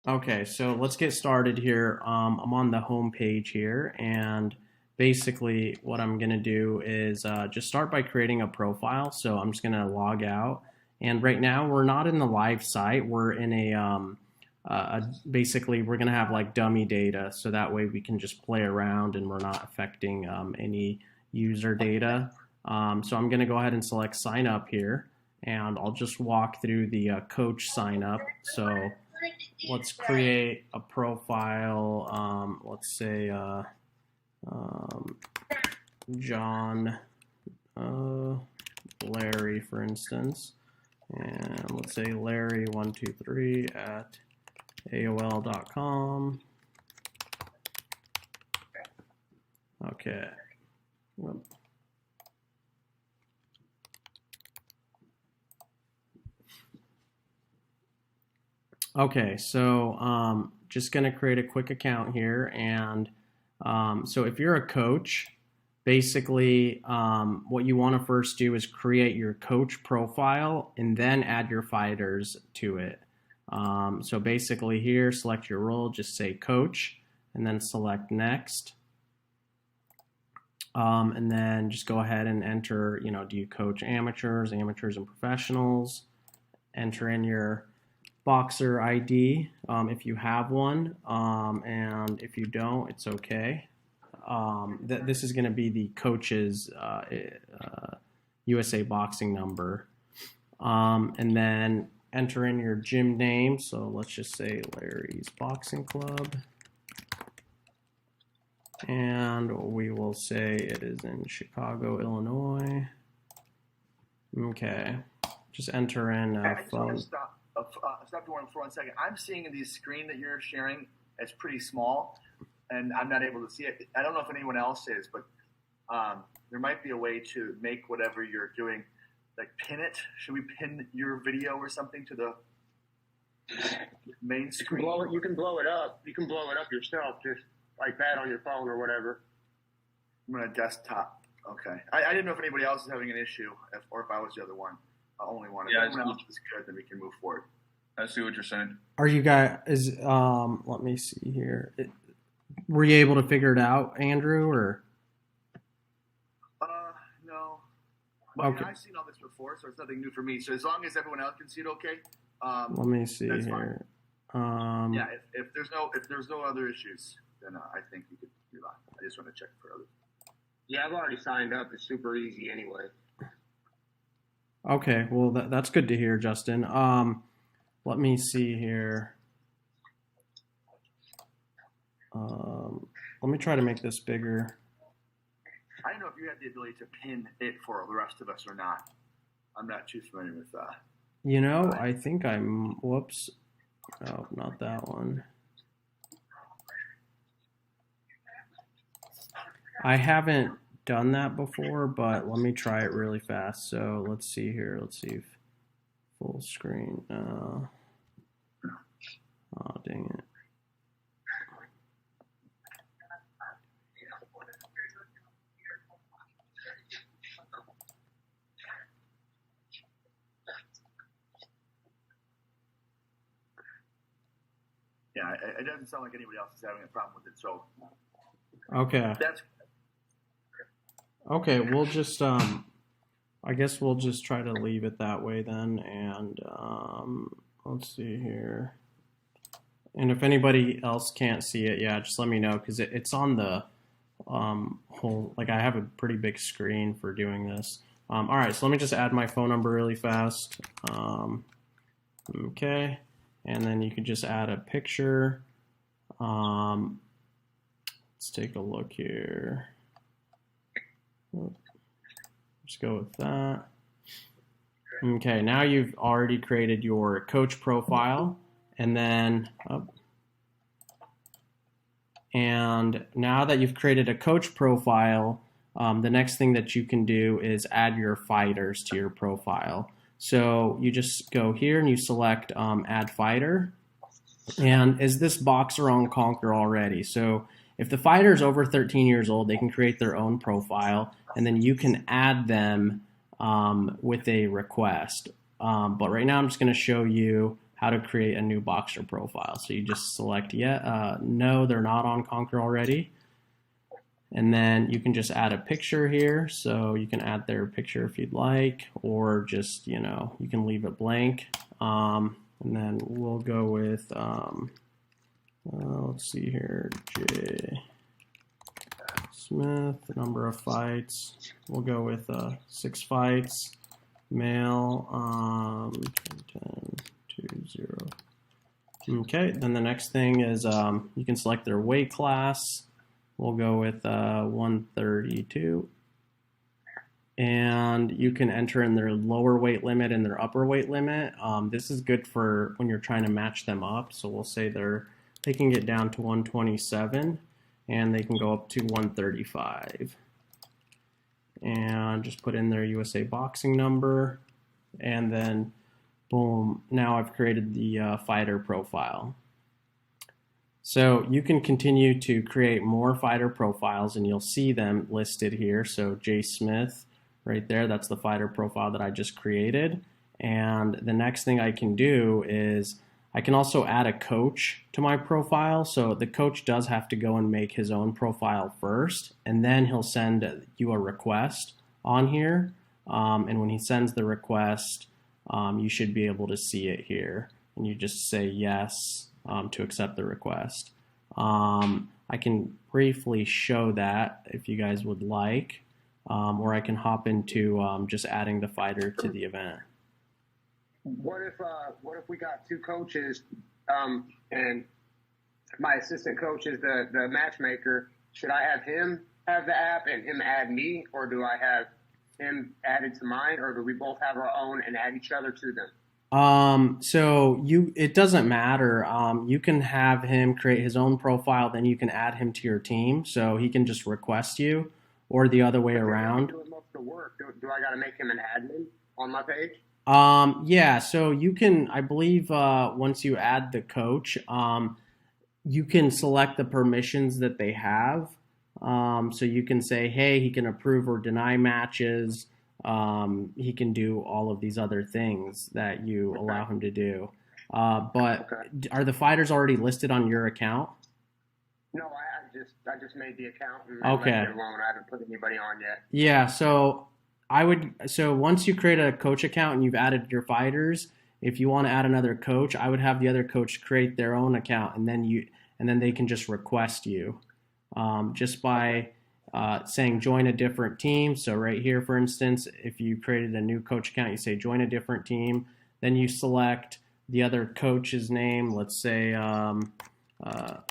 Okay, so let's get started here. I'm on the home page here, and basically what I'm going to do is just start by creating a profile. So I'm just going to log out. And right now we're not in the live site. We're in basically we're going to have like dummy data. So that way we can just play around and we're not affecting any user data. So I'm going to go ahead and select sign up here, and I'll just walk through the coach sign up. So let's create a profile. Let's say um, John, Larry, for instance. And let's say Larry123 at AOL.com. Okay. Okay, so just going to create a quick account here. And so if you're a coach, basically what you want to first do is create your coach profile and then add your fighters to it. So basically here, select your role, just say coach, and then select next. And then just go ahead and enter, do you coach amateurs and professionals? Enter in your boxer ID if you have one, and if you don't, it's okay. This is going to be the coach's USA boxing number, and then enter in your gym name. So let's just say Larry's Boxing Club, and we will say it is in Chicago, Illinois. Okay, just enter in a phone. Stop for 1 second. I'm seeing in the screen that you're sharing, it's pretty small, and I'm not able to see it. I don't know if anyone else is, but there might be a way to make whatever you're doing, like pin it. Should we pin your video or something to the main screen? You can blow it up. You can blow it up yourself, just like that on your phone or whatever. I'm on a desktop. Okay. I didn't know if anybody else is having an issue, or if I was the other one. Only one. If anyone else is good, then we can move forward. I see what you're saying. Are you guys? Let me see here. Were you able to figure it out, Andrew, or? No. But okay. I've seen all this before, so it's nothing new for me. So as long as everyone else can see it, okay. Let me see here. Yeah. If there's no other issues, then I think you could do that. I just want to check for others. Yeah, I've already signed up. It's super easy anyway. Okay, well that's good to hear, Justin. Let me see here. Let me try to make this bigger. I don't know if you have the ability to pin it for the rest of us or not. I'm not too familiar with that. I think I'm. Whoops. Oh, not that one. I haven't done that before, but let me try it really fast. So let's see here. Let's see if full screen. Oh, dang it. Yeah, it doesn't sound like anybody else is having a problem with it. So okay. That's okay. We'll just I guess we'll just try to leave it that way then, and let's see here. And if anybody else can't see it, yeah, just let me know, because it's on the whole, like I have a pretty big screen for doing this. All right, so let me just add my phone number really fast. Okay, and then you could just add a picture. Let's take a look here. Just go with that. Okay, now you've already created your coach profile, and then and now that you've created a coach profile, the next thing that you can do is add your fighters to your profile. So you just go here and you select add fighter, and is this boxer on Konquer already? So if the fighter is over 13 years old, they can create their own profile, and then you can add them with a request. But right now I'm just going to show you how to create a new boxer profile. So you just select no, they're not on Konquer already. And then you can just add a picture here. So you can add their picture if you'd like, or just, you can leave it blank. And then we'll go with, let's see here, J. Smith, number of fights. We'll go with 6 fights. Male, 10, 2, 0. Okay, then the next thing is you can select their weight class. We'll go with 132. And you can enter in their lower weight limit and their upper weight limit. This is good for when you're trying to match them up. So we'll say they can get down to 127 and they can go up to 135. And just put in their USA boxing number, and then boom, now I've created the fighter profile. So you can continue to create more fighter profiles, and you'll see them listed here. So J. Smith right there, that's the fighter profile that I just created. And the next thing I can do is I can also add a coach to my profile. So the coach does have to go and make his own profile first, and then he'll send you a request on here. And when he sends the request, you should be able to see it here. And you just say yes to accept the request. I can briefly show that if you guys would like, or I can hop into just adding the fighter to the event. What if we got 2 coaches, and my assistant coach is the matchmaker? Should I have him have the app and him add me, or do I have him added to mine, or do we both have our own and add each other to them? So it doesn't matter. You can have him create his own profile, then you can add him to your team, so he can just request you, or the other way around. Doing most of the work. Do I got to make him an admin on my page? Yeah, so you can, I believe, once you add the coach, you can select the permissions that they have. So you can say, hey, he can approve or deny matches. He can do all of these other things that you allow him to do. But are the fighters already listed on your account? No, I just made the account and okay. left it alone. I haven't put anybody on yet. Yeah, so once you create a coach account and you've added your fighters, if you want to add another coach, I would have the other coach create their own account, and then they can just request you just by saying join a different team. So right here, for instance, if you created a new coach account, you say join a different team, then you select the other coach's name. Let's say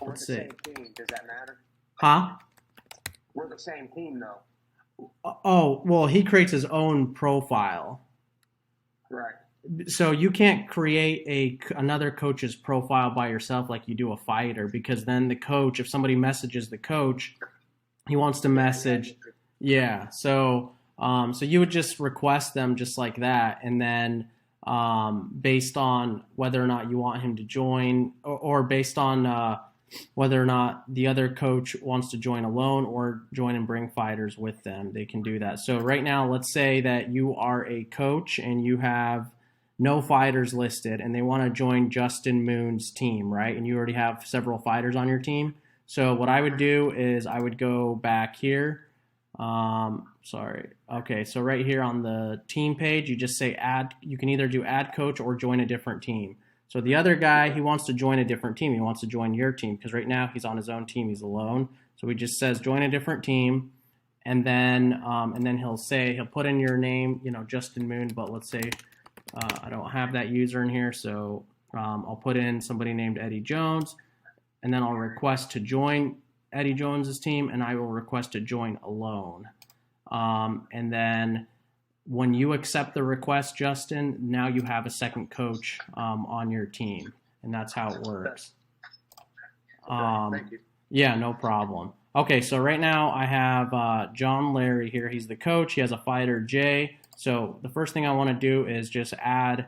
let's say. Same team. Does that matter? Huh? We're the same team though. Oh, well, he creates his own profile. Right. So you can't create another coach's profile by yourself like you do a fighter, because then the coach, if somebody messages the coach, he wants to message. Yeah. So you would just request them just like that, and then based on whether or not you want him to join, or based on whether or not the other coach wants to join alone or join and bring fighters with them, they can do that. So right now, let's say that you are a coach and you have no fighters listed, and they want to join Justin Moon's team, right? And you already have several fighters on your team. So what I would do is I would go back here. Okay, so right here on the team page, you just say add. You can either do add coach or join a different team. So the other guy, he wants to join a different team. He wants to join your team because right now he's on his own team. He's alone. So he just says join a different team, and then he'll put in your name, Justin Moon. But let's say I don't have that user in here, so I'll put in somebody named Eddie Jones, and then I'll request to join Eddie Jones's team, and I will request to join alone. And then when you accept the request, Justin, now you have a second coach on your team, and that's how it works. Thank you. Yeah, no problem. Okay, so right now I have John Larry here. He's the coach. He has a fighter, Jay. So the first thing I want to do is just add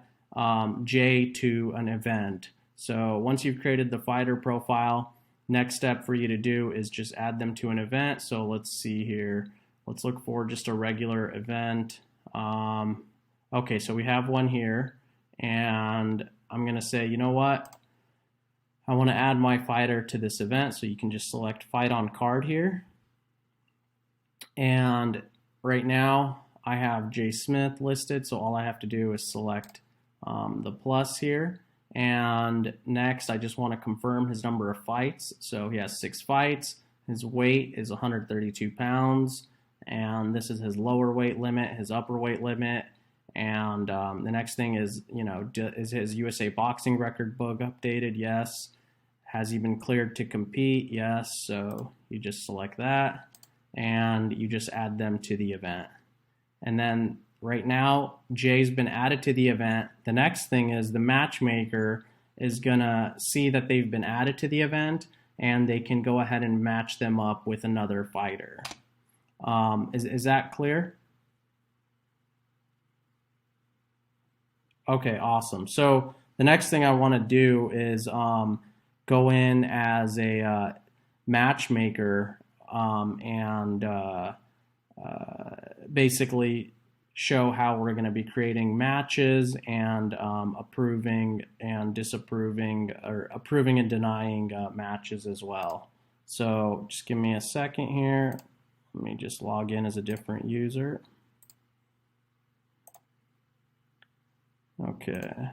Jay to an event. So once you've created the fighter profile, next step for you to do is just add them to an event. So let's see here. Let's look for just a regular event. Okay, so we have one here, and I'm going to say, you know what? I want to add my fighter to this event. So you can just select fight on card here. And right now I have Jay Smith listed. So all I have to do is select the plus here. And next, I just want to confirm his number of fights. So he has 6 fights. His weight is 132 pounds. And this is his lower weight limit, his upper weight limit. And the next thing is, is his USA boxing record book updated? Yes. Has he been cleared to compete? Yes. So you just select that and you just add them to the event. And then right now, Jay's been added to the event. The next thing is the matchmaker is going to see that they've been added to the event and they can go ahead and match them up with another fighter. Is that clear? Okay, awesome. So the next thing I want to do is go in as a matchmaker and basically show how we're going to be creating matches and approving and disapproving, or approving and denying matches as well. So just give me a second here. Let me just log in as a different user. Okay.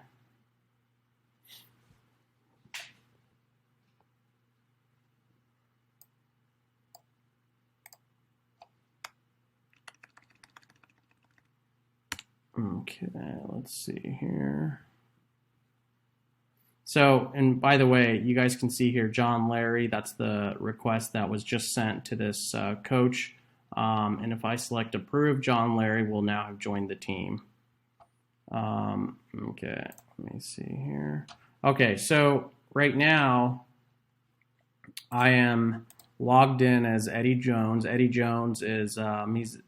Okay, let's see here. So, and by the way, you guys can see here, John Larry, that's the request that was just sent to this coach. And if I select approve, John Larry will now have joined the team. Okay, let me see here. Okay, so right now I am logged in as Eddie Jones. Eddie Jones is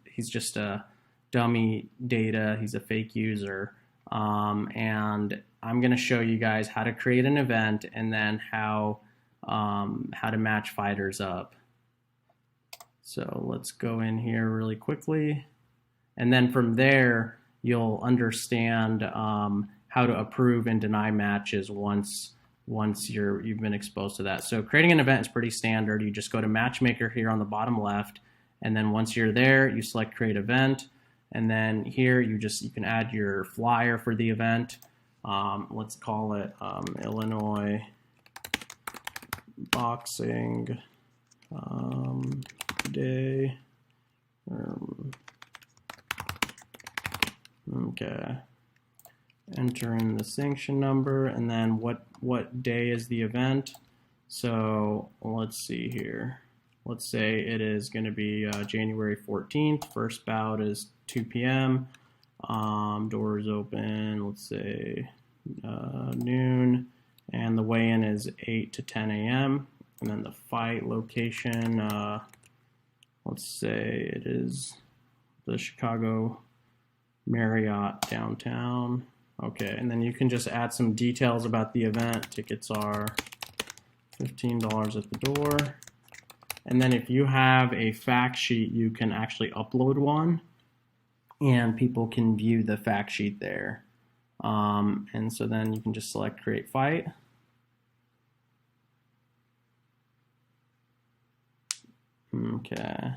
he's just a dummy data. He's a fake user, and I'm going to show you guys how to create an event and then how to match fighters up. So let's go in here really quickly, and then from there you'll understand how to approve and deny matches once you've been exposed to that. So creating an event is pretty standard. You just go to matchmaker here on the bottom left, and then once you're there, you select create event, and then here you can add your flyer for the event. Let's call it Illinois Boxing Day. Okay. Enter in the sanction number and then what day is the event. So let's see here. Let's say it is going to be January 14th. First bout is 2 p.m. Doors open, let's say noon, and the weigh-in is 8 to 10 a.m. And then the fight location, let's say it is the Chicago Marriott downtown. Okay, and then you can just add some details about the event. Tickets are $15 at the door. And then if you have a fact sheet, you can actually upload one and people can view the fact sheet there. And so then you can just select create fight. Okay.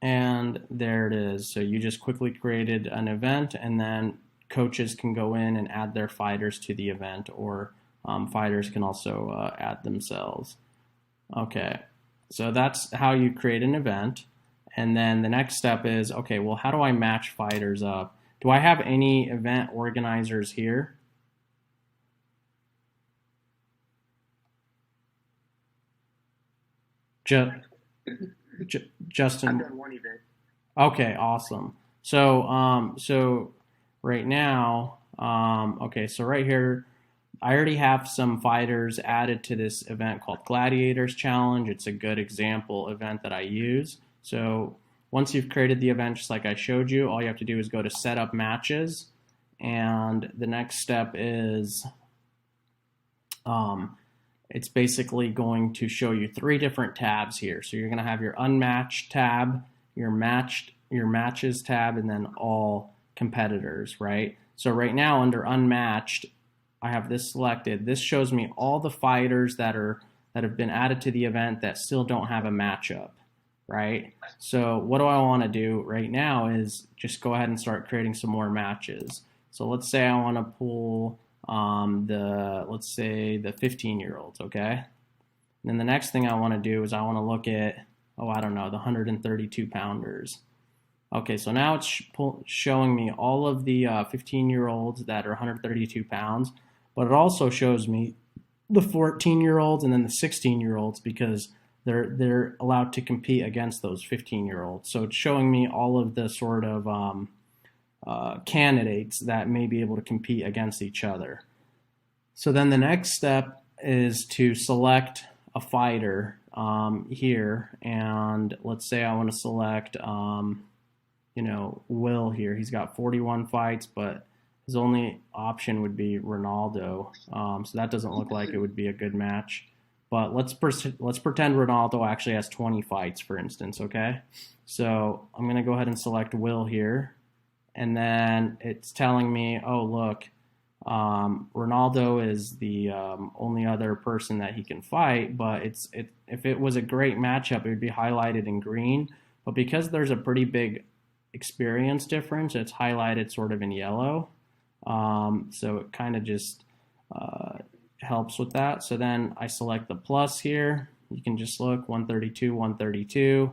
And there it is. So you just quickly created an event, and then coaches can go in and add their fighters to the event, or fighters can also add themselves. Okay, so that's how you create an event. And then the next step is, okay, well, how do I match fighters up? Do I have any event organizers here? Justin. I've done one event. Okay, awesome. So, so right now, okay, so right here, I already have some fighters added to this event called Gladiators Challenge. It's a good example event that I use. So once you've created the event, just like I showed you, all you have to do is go to set up matches. And the next step is, it's basically going to show you 3 different tabs here. So you're going to have your unmatched tab, your matches tab, and then all competitors, right? So right now under unmatched, I have this selected. This shows me all the fighters that have been added to the event that still don't have a matchup, right? So what do I want to do right now is just go ahead and start creating some more matches. So let's say I want to pull let's say the 15-year-olds, okay? And then the next thing I want to do is I want to look at, I don't know, the 132 pounders. Okay, so now it's showing me all of the 15-year-olds that are 132 pounds, but it also shows me the 14-year-olds and then the 16-year-olds because they're allowed to compete against those 15-year-olds. So it's showing me all of the sort of candidates that may be able to compete against each other. So then the next step is to select a fighter here, and let's say I want to select Will here. He's got 41 fights, but his only option would be Ronaldo. So that doesn't look like it would be a good match. But let's pretend Ronaldo actually has 20 fights, for instance, okay? So I'm going to go ahead and select Will here. And then it's telling me, oh, look, Ronaldo is the only other person that he can fight. But if it was a great matchup, it would be highlighted in green. But because there's a pretty big experience difference, it's highlighted sort of in yellow. So it kind of just helps with that. So then I select the plus here. You can just look 132, 132.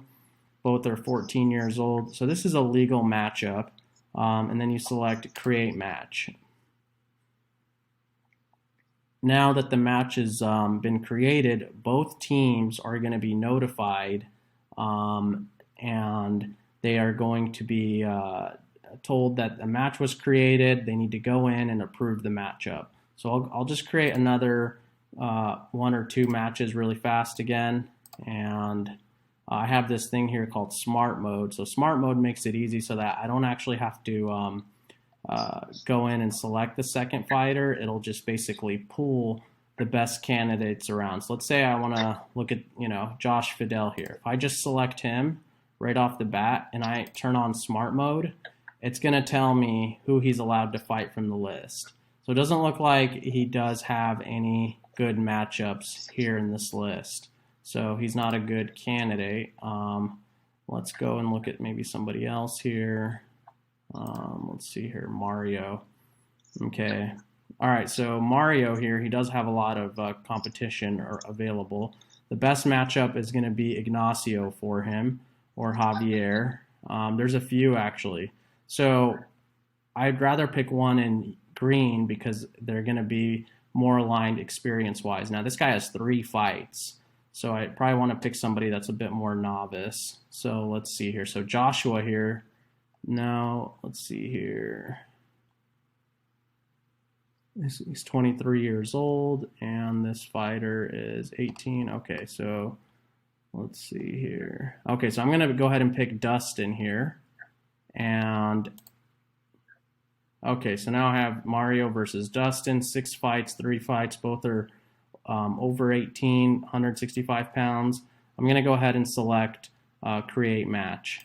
Both are 14 years old. So this is a legal matchup. And then you select create match. Now that the match has been created, both teams are going to be notified and they are going to be told that a match was created. They need to go in and approve the matchup. So I'll just create another 1 or 2 matches really fast again. And I have this thing here called smart mode. So smart mode makes it easy so that I don't actually have to go in and select the second fighter. It'll just basically pull the best candidates around. So let's say I want to look at, Josh Fidel here. If I just select him right off the bat and I turn on smart mode, it's going to tell me who he's allowed to fight from the list. So it doesn't look like he does have any good matchups here in this list. So he's not a good candidate. Let's go and look at maybe somebody else here. Let's see here, Mario. Okay. All right, so Mario here, he does have a lot of competition available. The best matchup is going to be Ignacio for him or Javier. There's a few actually. So I'd rather pick one in green because they're going to be more aligned experience-wise. Now, this guy has 3 fights, so I probably want to pick somebody that's a bit more novice. So let's see here. So Joshua here. Now, let's see here. He's 23 years old, and this fighter is 18. Okay, so let's see here. Okay, so I'm going to go ahead and pick Dustin here. And okay, so now I have Mario versus Dustin, 6 fights, 3 fights. Both are over 18, 165 pounds. I'm going to go ahead and select create match.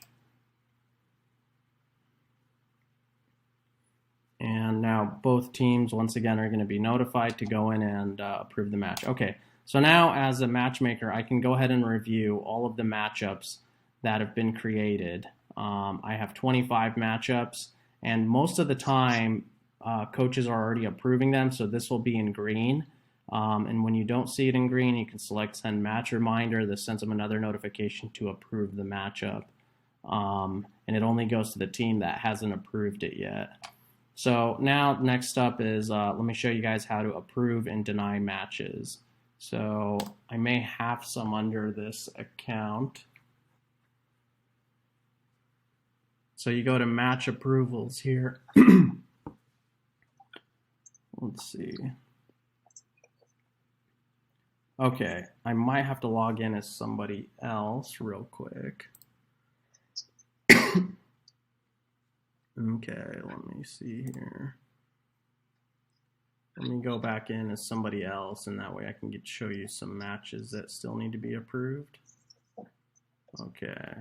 And now both teams, once again, are going to be notified to go in and approve the match. Okay, so now as a matchmaker, I can go ahead and review all of the matchups that have been created. I have 25 matchups, and most of the time, coaches are already approving them, so this will be in green. And when you don't see it in green, you can select send match reminder. This sends them another notification to approve the matchup. And it only goes to the team that hasn't approved it yet. So now next up is, let me show you guys how to approve and deny matches. So I may have some under this account. So you go to match approvals here. Let's see. Okay, I might have to log in as somebody else real quick. Okay, let me see here. Let me go back in as somebody else, and that way I can show you some matches that still need to be approved. Okay.